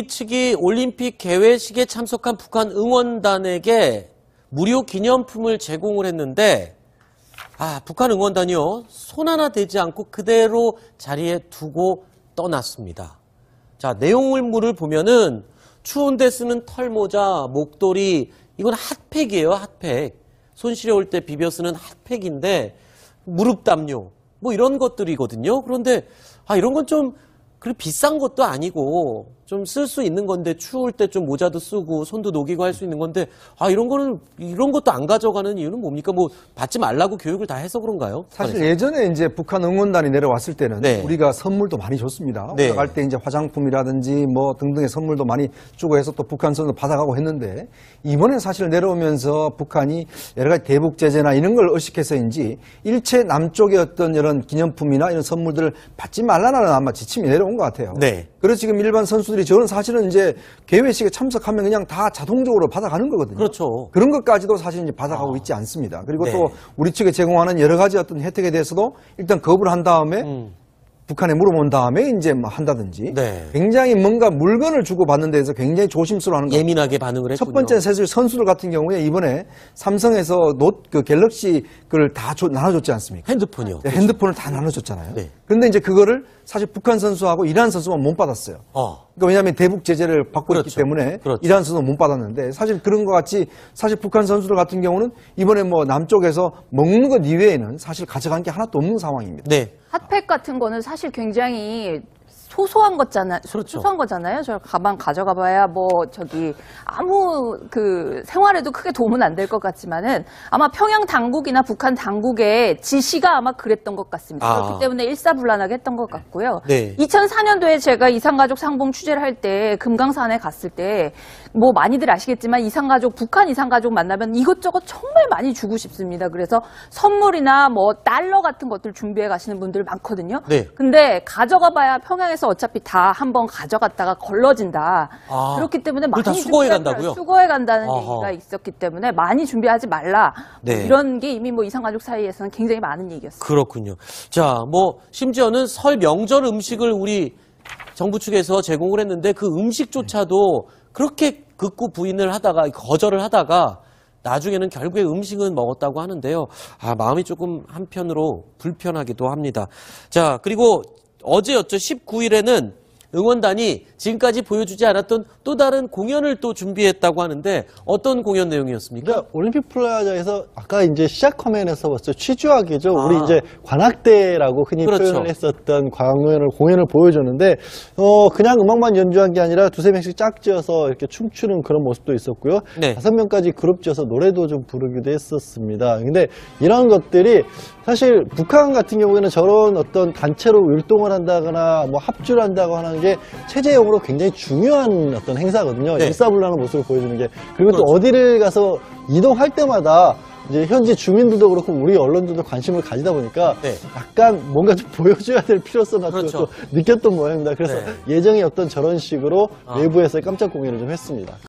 측이 올림픽 개회식에 참석한 북한 응원단에게 무료 기념품을 제공을 했는데 북한 응원단이요. 손 하나 대지 않고 그대로 자리에 두고 떠났습니다. 자, 내용물을 보면은 추운데 쓰는 털모자, 목도리, 이건 핫팩이에요, 핫팩. 손 시려울 때 비벼 쓰는 핫팩인데 무릎 담요, 뭐 이런 것들이거든요. 그런데 이런 건 좀 그렇게 비싼 것도 아니고 좀 쓸 수 있는 건데 추울 때 좀 모자도 쓰고 손도 녹이고 할 수 있는 건데 이런 것도 안 가져가는 이유는 뭡니까? 뭐 받지 말라고 교육을 다 해서 그런가요? 사실 예전에 이제 북한 응원단이 내려왔을 때는 네. 우리가 선물도 많이 줬습니다. 네. 올라갈 때 이제 화장품이라든지 뭐 등등의 선물도 많이 주고 해서 또 북한 선수 받아가고 했는데 이번에 사실 내려오면서 북한이 여러 가지 대북 제재나 이런 걸 의식해서인지 일체 남쪽의 어떤 이런 기념품이나 이런 선물들을 받지 말라는 아마 지침이 내려온 것 같아요. 네. 그래서 지금 일반 선수들이 저는 사실은 이제 개회식에 참석하면 그냥 다 자동적으로 받아가는 거거든요. 그렇죠. 그런 것까지도 사실 이제 받아가고 있지 않습니다. 그리고 네. 또 우리 측에 제공하는 여러 가지 어떤 혜택에 대해서도 일단 거부를 한 다음에 북한에 물어본 다음에 이제 뭐 한다든지 네. 굉장히 뭔가 물건을 주고받는 데서 굉장히 조심스러워하는 것 예민하게 반응을 했군요. 첫 번째는 사실 선수들 같은 경우에 이번에 삼성에서 그 갤럭시 그걸 다 나눠줬지 않습니까? 핸드폰이요. 네, 핸드폰을 다 나눠줬잖아요. 네. 그런데 이제 그거를 사실 북한 선수하고 이란 선수만 못 받았어요. 그러니까 왜냐하면 대북 제재를 받고 그렇죠. 있기 때문에 그렇죠. 이란 선수는 못 받았는데 사실 그런 것 같이 사실 북한 선수들 같은 경우는 이번에 뭐 남쪽에서 먹는 것 이외에는 사실 가져간 게 하나도 없는 상황입니다. 네. 핫팩 같은 거는 사실 굉장히 소소한 그렇죠. 소소한 거잖아요. 저 가방 가져가봐야 아무 생활에도 크게 도움은 안 될 것 같지만은 아마 평양 당국이나 북한 당국의 지시가 아마 그랬던 것 같습니다. 그렇기 때문에 일사불란하게 했던 것 같고요. 네. 2004년도에 제가 이산가족 상봉 취재를 할 때 금강산에 갔을 때 뭐 많이들 아시겠지만 북한 이산가족 만나면 이것저것 정말 많이 주고 싶습니다. 그래서 선물이나 뭐 달러 같은 것들 준비해 가시는 분들 많거든요. 네. 근데 가져가봐야 평양에서 어차피 다 한번 가져갔다가 걸러진다. 그렇기 때문에 많이 다 수거해 간다고요? 수거해 간다는 얘기가 있었기 때문에 많이 준비하지 말라. 네. 이런 게 이미 뭐 이산가족 사이에서는 굉장히 많은 얘기였어요. 그렇군요. 자, 뭐 심지어는 설 명절 음식을 우리 정부 측에서 제공을 했는데 그 음식조차도 그렇게 극구 부인을 하다가 거절을 하다가 나중에는 결국에 음식은 먹었다고 하는데요. 마음이 조금 한편으로 불편하기도 합니다. 자, 그리고 어제였죠. 19일에는 응원단이 지금까지 보여주지 않았던 또 다른 공연을 또 준비했다고 하는데 어떤 공연 내용이었습니까? 올림픽 플라자에서 아까 이제 시작 화면에서 봤죠. 취조하기죠. 우리 이제 관악대라고 흔히 그렇죠. 표현을 했었던 공연을 보여줬는데, 그냥 음악만 연주한 게 아니라 두세 명씩 짝지어서 이렇게 춤추는 그런 모습도 있었고요. 네. 5명까지 그룹 지어서 노래도 좀 부르기도 했었습니다. 근데 이런 것들이 사실 북한 같은 경우에는 저런 어떤 단체로 율동을 한다거나 뭐 합주를 한다고 하는 게 체제적으로 굉장히 중요한 어떤 행사거든요. 네. 일사불란한 모습을 보여주는 게. 그리고 그렇죠. 또 어디를 가서 이동할 때마다 이제 현지 주민들도 그렇고 우리 언론들도 관심을 가지다 보니까 네. 약간 뭔가 좀 보여줘야 될 필요성 같은 그렇죠. 것도 느꼈던 모양입니다. 그래서 네. 예정에 어떤 저런 식으로 외부에서 깜짝 공연을 좀 했습니다.